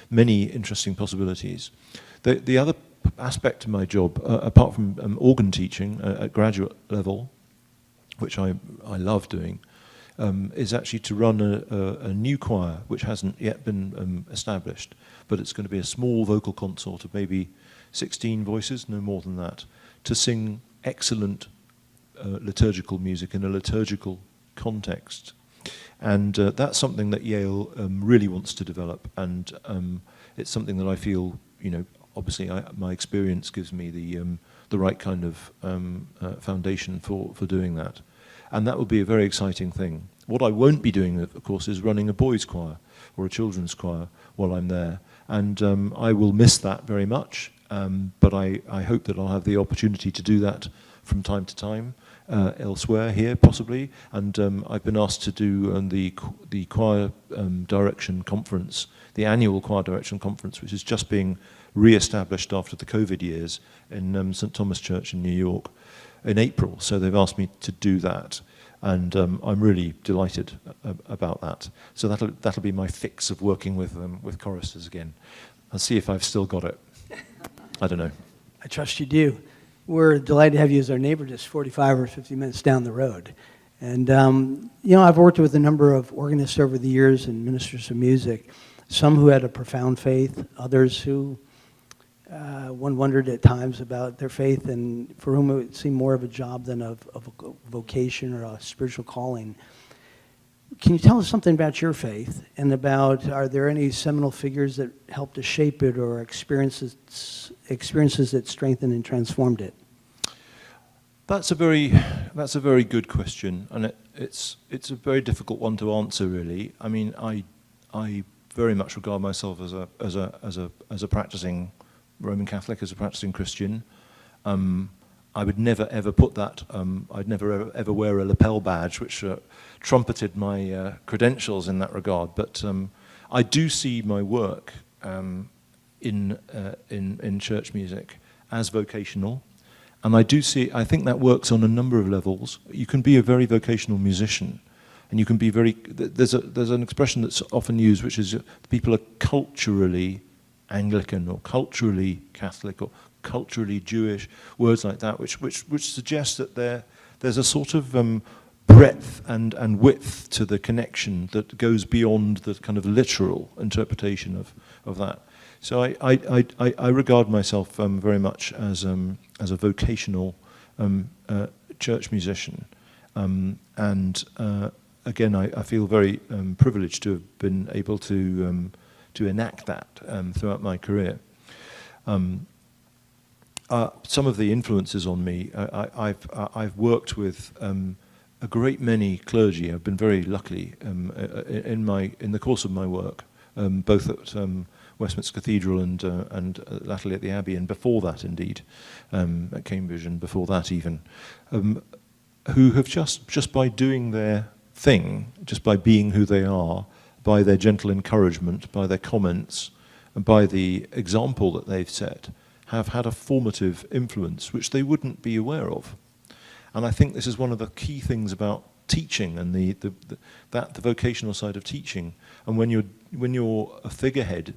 B: many interesting possibilities. The other aspect of my job, apart from organ teaching at graduate level, which I love doing, is actually to run a new choir, which hasn't yet been established, but it's going to be a small vocal consort of maybe 16 voices, no more than that, to sing excellent liturgical music in a liturgical context. And that's something that Yale really wants to develop, and it's something that I feel, obviously my experience gives me the right kind of foundation for doing that. And that will be a very exciting thing. What I won't be doing, of course, is running a boys' choir or a children's choir while I'm there. And I will miss that very much, but I hope that I'll have the opportunity to do that from time to time, elsewhere here, possibly. And I've been asked to do the choir direction conference, the annual choir direction conference, which is just being re-established after the COVID years in St. Thomas Church in New York, in April. So they've asked me to do that, and I'm really delighted about that. So that'll be my fix of working with choristers again. I'll see if I've still got it. I don't know.
A: I trust you do. We're delighted to have you as our neighbor, just 45 or 50 minutes down the road. And I've worked with a number of organists over the years and ministers of music, some who had a profound faith, others who one wondered at times about their faith, and for whom it seemed more of a job than of a vocation or a spiritual calling. Can you tell us something about your faith, and are there any seminal figures that helped to shape it, or experiences that strengthened and transformed it?
B: That's a very good question, and it's a very difficult one to answer, really. I mean, I very much regard myself as a practicing Roman Catholic, as a practicing Christian. I would never ever put that. I'd never ever wear a lapel badge, which trumpeted my credentials in that regard. But I do see my work in church music as vocational, and I think that works on a number of levels. You can be a very vocational musician, and you can be very. There's an expression that's often used, which is people are culturally Anglican or culturally Catholic or culturally Jewish, words like that, which suggests that there's a sort of breadth and width to the connection that goes beyond the kind of literal interpretation of that. So I regard myself very much as a vocational church musician, and again I feel very privileged to have been able to enact that throughout my career. some of the influences on me, I've worked with a great many clergy. I've been very lucky in the course of my work, both at Westminster Cathedral and latterly at the Abbey, and before that, indeed, at Cambridge, and before that even, who have just by doing their thing, just by being who they are, by their gentle encouragement, by their comments, and by the example that they've set, have had a formative influence which they wouldn't be aware of. And I think this is one of the key things about teaching and the vocational side of teaching. And when you're a figurehead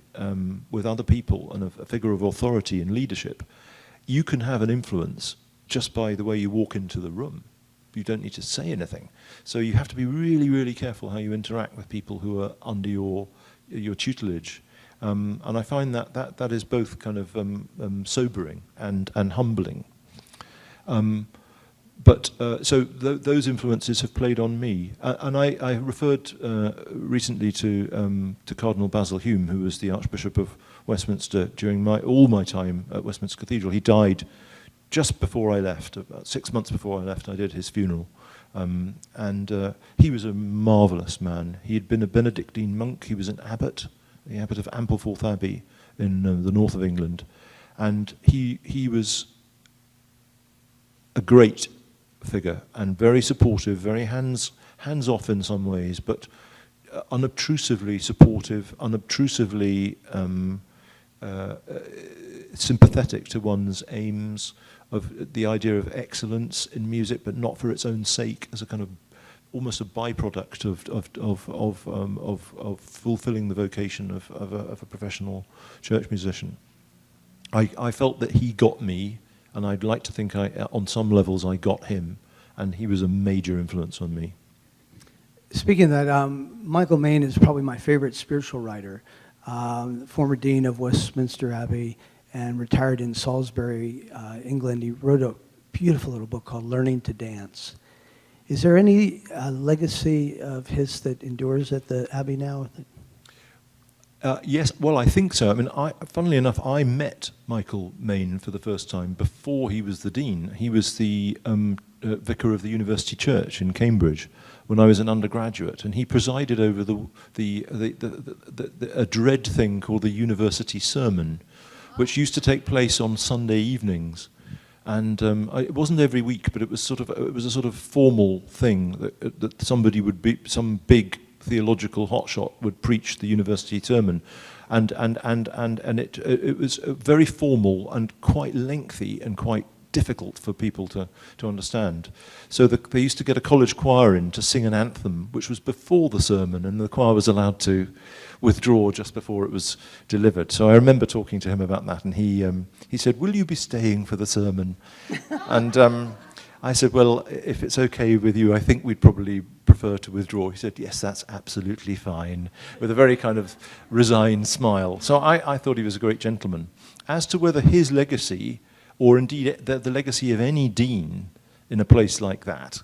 B: with other people and a figure of authority and leadership, you can have an influence just by the way you walk into the room. You don't need to say anything. So you have to be really, really careful how you interact with people who are under your tutelage. And I find that is both kind of sobering and humbling. Those influences have played on me. And I referred recently to Cardinal Basil Hume, who was the Archbishop of Westminster during all my time at Westminster Cathedral. He died just before I left, about 6 months before I left. I did his funeral. He was a marvellous man. He had been a Benedictine monk. He was an abbot, the abbot of Ampleforth Abbey in the north of England. And he was a great figure and very supportive, very hands-off in some ways, but unobtrusively supportive, unobtrusively sympathetic to one's aims, of the idea of excellence in music, but not for its own sake, as a kind of almost a byproduct of fulfilling the vocation of a professional church musician. I felt that he got me, and I'd like to think on some levels I got him, and he was a major influence on me.
A: Speaking of that, Michael Maine is probably my favorite spiritual writer. Former dean of Westminster Abbey and retired in Salisbury, England. He wrote a beautiful little book called Learning to Dance. Is there any legacy of his that endures at the Abbey now?
B: Yes, well, I think so. I mean, funnily enough, I met Michael Maine for the first time before he was the dean. He was the vicar of the University Church in Cambridge when I was an undergraduate, and he presided over a dread thing called the University Sermon, which used to take place on Sunday evenings. And it wasn't every week, but it was a sort of formal thing that somebody would be, some big theological hotshot would preach the university sermon, and it was very formal and quite lengthy and quite difficult for people to understand. So they used to get a college choir in to sing an anthem, which was before the sermon, and the choir was allowed to withdraw just before it was delivered. So I remember talking to him about that, and he said, "Will you be staying for the sermon?" And I said, "Well, if it's okay with you, I think we'd probably prefer to withdraw." He said, "Yes, that's absolutely fine," with a very kind of resigned smile. So I thought he was a great gentleman. As to whether his legacy, or indeed the legacy of any dean in a place like that,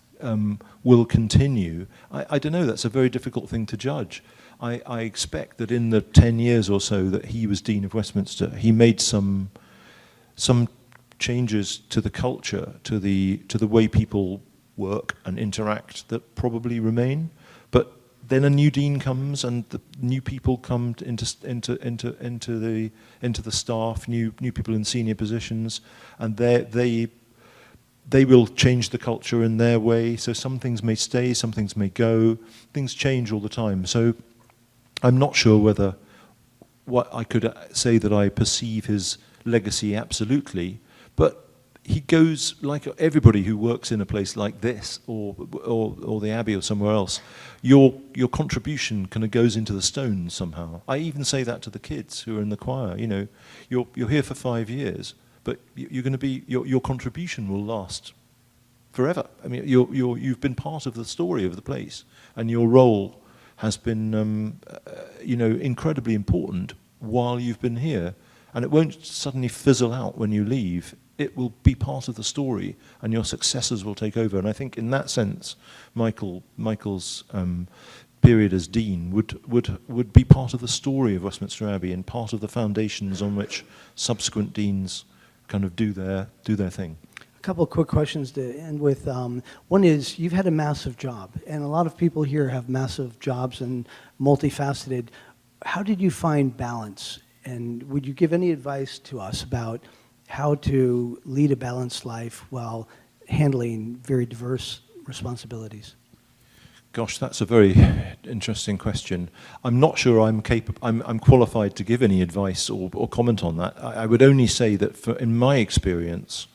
B: will continue, I don't know. That's a very difficult thing to judge. I expect that in the 10 years or so that he was Dean of Westminster, he made some changes to the culture, to the way people work and interact that probably remain. But then a new dean comes, and the new people come into the staff, new people in senior positions, and they will change the culture in their way. So some things may stay, some things may go. Things change all the time. So I'm not sure whether what I could say that I perceive his legacy absolutely, but he goes, like everybody who works in a place like this or the Abbey or somewhere else, your contribution kind of goes into the stone somehow. I even say that to the kids who are in the choir. You know, you're here for 5 years, but you're going to be your contribution will last forever. I mean, you've been part of the story of the place, and your role has been, incredibly important while you've been here, and it won't suddenly fizzle out when you leave. It will be part of the story, and your successors will take over. And I think, in that sense, Michael's period as dean would be part of the story of Westminster Abbey and part of the foundations on which subsequent deans kind of do their thing.
A: A couple of quick questions to end with. One is, you've had a massive job, and a lot of people here have massive jobs and multifaceted. How did you find balance? And would you give any advice to us about how to lead a balanced life while handling very diverse responsibilities?
B: Gosh, that's a very interesting question. I'm not sure I'm qualified to give any advice or comment on that. I would only say that in my experience,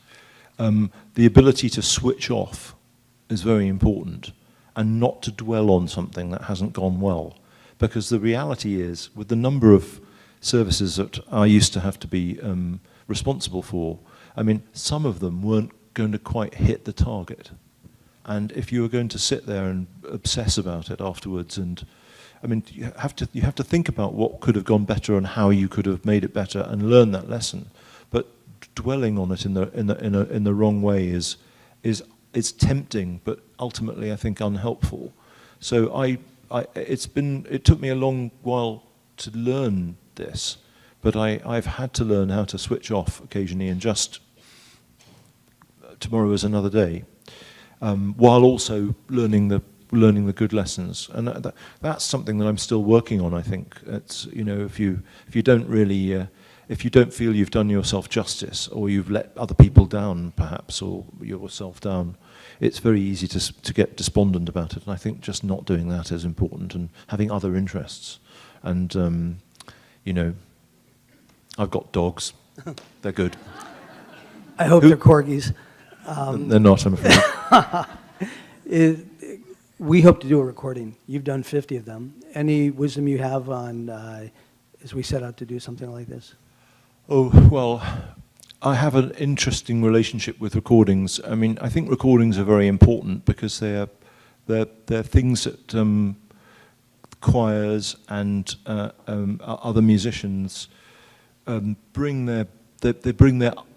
B: the ability to switch off is very important and not to dwell on something that hasn't gone well. Because the reality is, with the number of services that I used to have to be responsible for, I mean, some of them weren't going to quite hit the target. And if you were going to sit there and obsess about it afterwards, and I mean, you have to think about what could have gone better and how you could have made it better and learn that lesson. But dwelling on it in the wrong way is tempting, but ultimately I think unhelpful. So it took me a long while to learn this, but I've had to learn how to switch off occasionally and just tomorrow is another day. While also learning the good lessons, and that's something that I'm still working on. I think it's, you know, if you don't really if you don't feel you've done yourself justice, or you've let other people down perhaps, or yourself down, it's very easy to get despondent about it. And I think just not doing that is important, and having other interests. And you know, I've got dogs; they're good.
A: I hope they're corgis.
B: They're not, I'm afraid.
A: We hope to do a recording. You've done 50 of them. Any wisdom you have on, as we set out to do something like this?
B: Oh, well, I have an interesting relationship with recordings. I mean, I think recordings are very important because they're things that choirs and other musicians bring their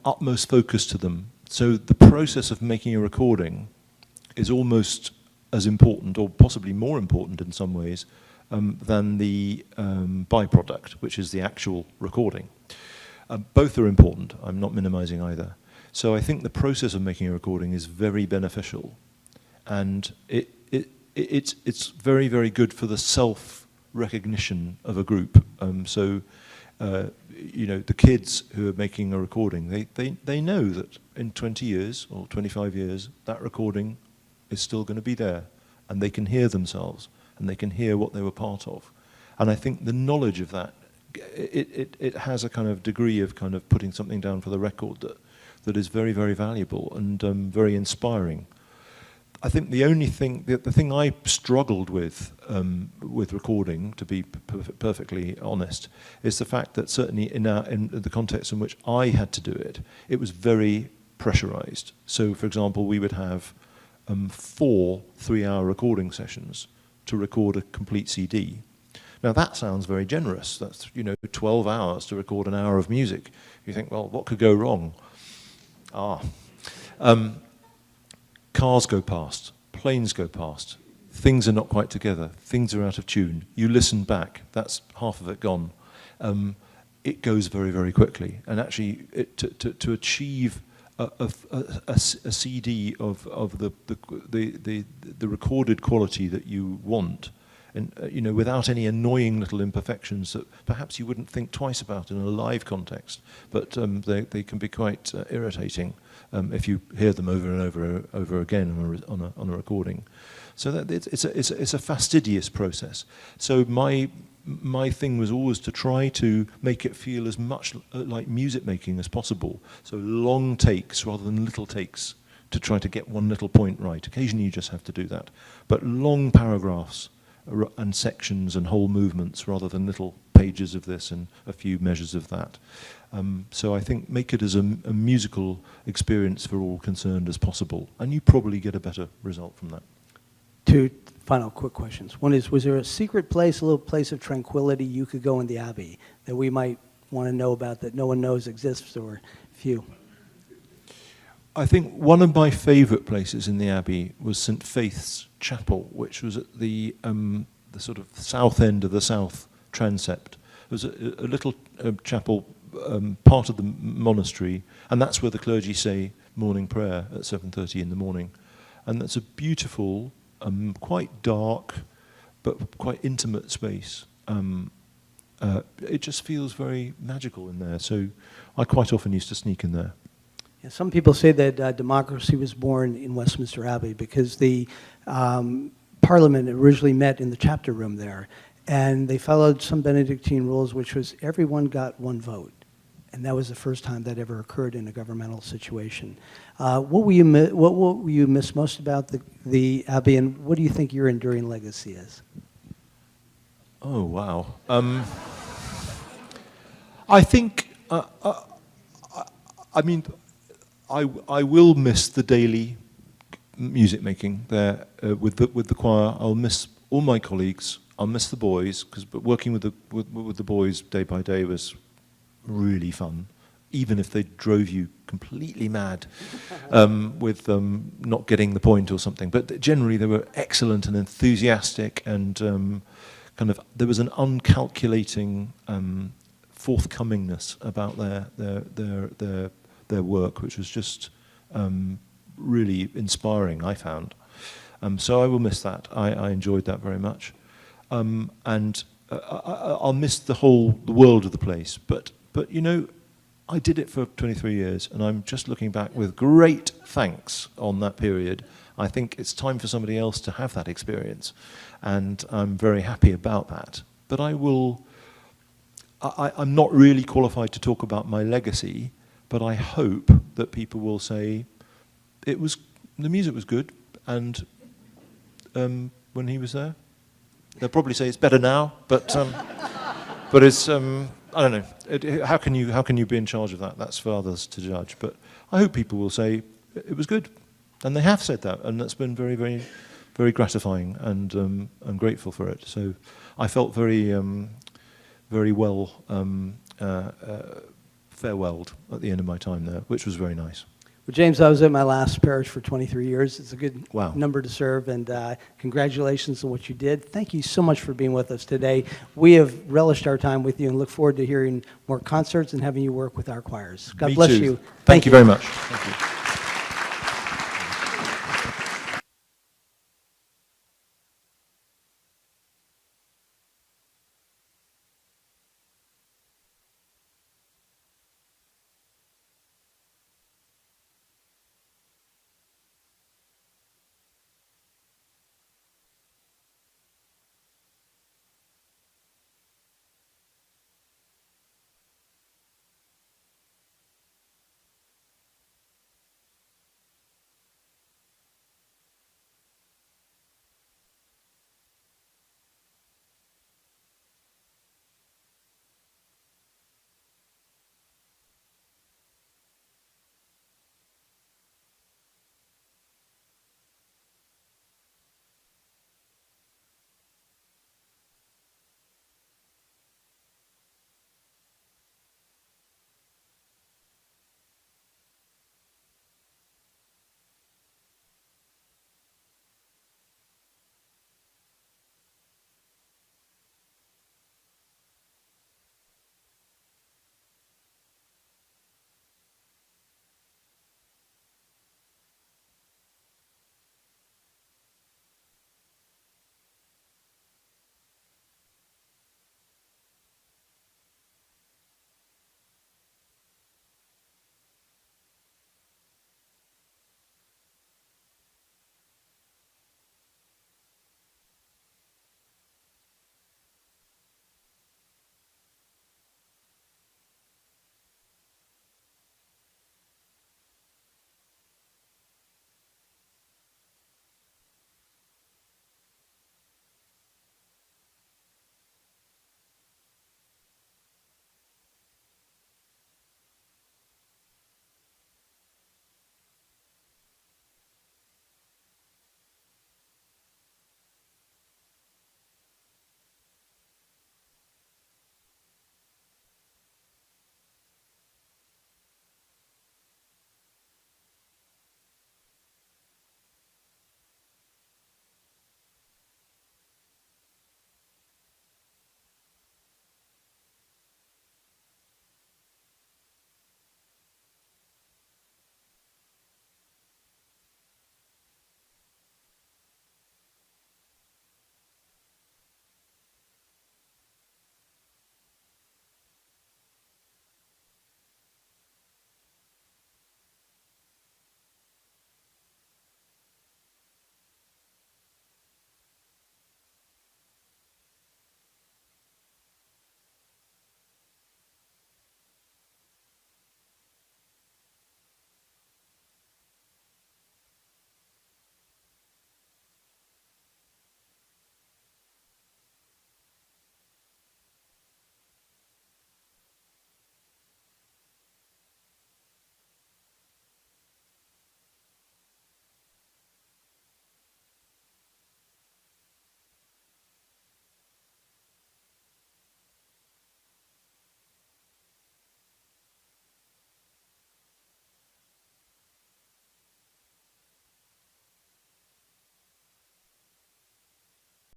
B: utmost focus to them. So the process of making a recording is almost as important, or possibly more important in some ways, than the byproduct, which is the actual recording. Both are important. I'm not minimizing either. So I think the process of making a recording is very beneficial, and it's very, very good for the self-recognition of a group. You know, the kids who are making a recording, they know that in 20 years or 25 years, that recording is still going to be there, and they can hear themselves, and they can hear what they were part of. And I think the knowledge of that, it has a kind of degree of kind of putting something down for the record that is very, very valuable and very inspiring. I think the only thing, the thing I struggled with recording, to be perfectly honest, is the fact that certainly in the context in which I had to do it, it was very pressurized. So, for example, we would have 4 3-hour recording sessions to record a complete CD. Now that sounds very generous. That's, you know, 12 hours to record an hour of music. You think, well, what could go wrong? Cars go past, planes go past, things are not quite together, things are out of tune. You listen back, that's half of it gone. It goes very, very quickly. And actually, to achieve a CD of the recorded quality that you want, and you know, without any annoying little imperfections that perhaps you wouldn't think twice about in a live context, but they can be quite irritating if you hear them over and over again on a recording. So that it's a fastidious process. So my thing was always to try to make it feel as much like music making as possible. So long takes rather than little takes to try to get one little point right. Occasionally you just have to do that. But long paragraphs and sections and whole movements rather than little pages of this and a few measures of that. So I think make it as a musical experience for all concerned as possible, and you probably get a better result from that.
A: 2 final quick questions. One is, was there a secret place, a little place of tranquility you could go in the Abbey that we might want to know about that no one knows exists, or few?
B: I think one of my favourite places in the Abbey was St Faith's Chapel, which was at the sort of south end of the south transept. It was a little chapel part of the monastery, and that's where the clergy say morning prayer at 7:30 in the morning. And that's a beautiful, quite dark, but quite intimate space. It just feels very magical in there, so I quite often used to sneak in there.
A: Yeah, some people say that democracy was born in Westminster Abbey because the Parliament originally met in the chapter room there, and they followed some Benedictine rules, which was everyone got one vote. And that was the first time that ever occurred in a governmental situation. What will you miss most about the Abbey, and what do you think your enduring legacy is?
B: Oh, wow. I think, I mean, I will miss the daily music making there with the choir. I'll miss all my colleagues. I'll miss the boys, because working with the boys day by day was really fun, even if they drove you completely mad with not getting the point or something. But generally they were excellent and enthusiastic, and kind of there was an uncalculating forthcomingness about their work, which was just really inspiring, I found. So I will miss that. I enjoyed that very much. And I'll miss the world of the place. But you know, I did it for 23 years, and I'm just looking back with great thanks on that period. I think it's time for somebody else to have that experience, and I'm very happy about that. But I'm not really qualified to talk about my legacy, but I hope that people will say the music was good, and when he was there, they'll probably say it's better now, but it's I don't know. How can you be in charge of that? That's for others to judge. But I hope people will say it was good, and they have said that, and that's been very, very, very gratifying, and I'm grateful for it. So I felt very, very well farewelled at the end of my time there, which was very nice.
A: Well, James, I was at my last parish for 23 years. It's a good
B: Wow.
A: number to serve, and congratulations on what you did. Thank you so much for being with us today. We have relished our time with you and look forward to hearing more concerts and having you work with our choirs. God
B: Me
A: bless
B: too.
A: you.
B: Thank you very much. Thank you.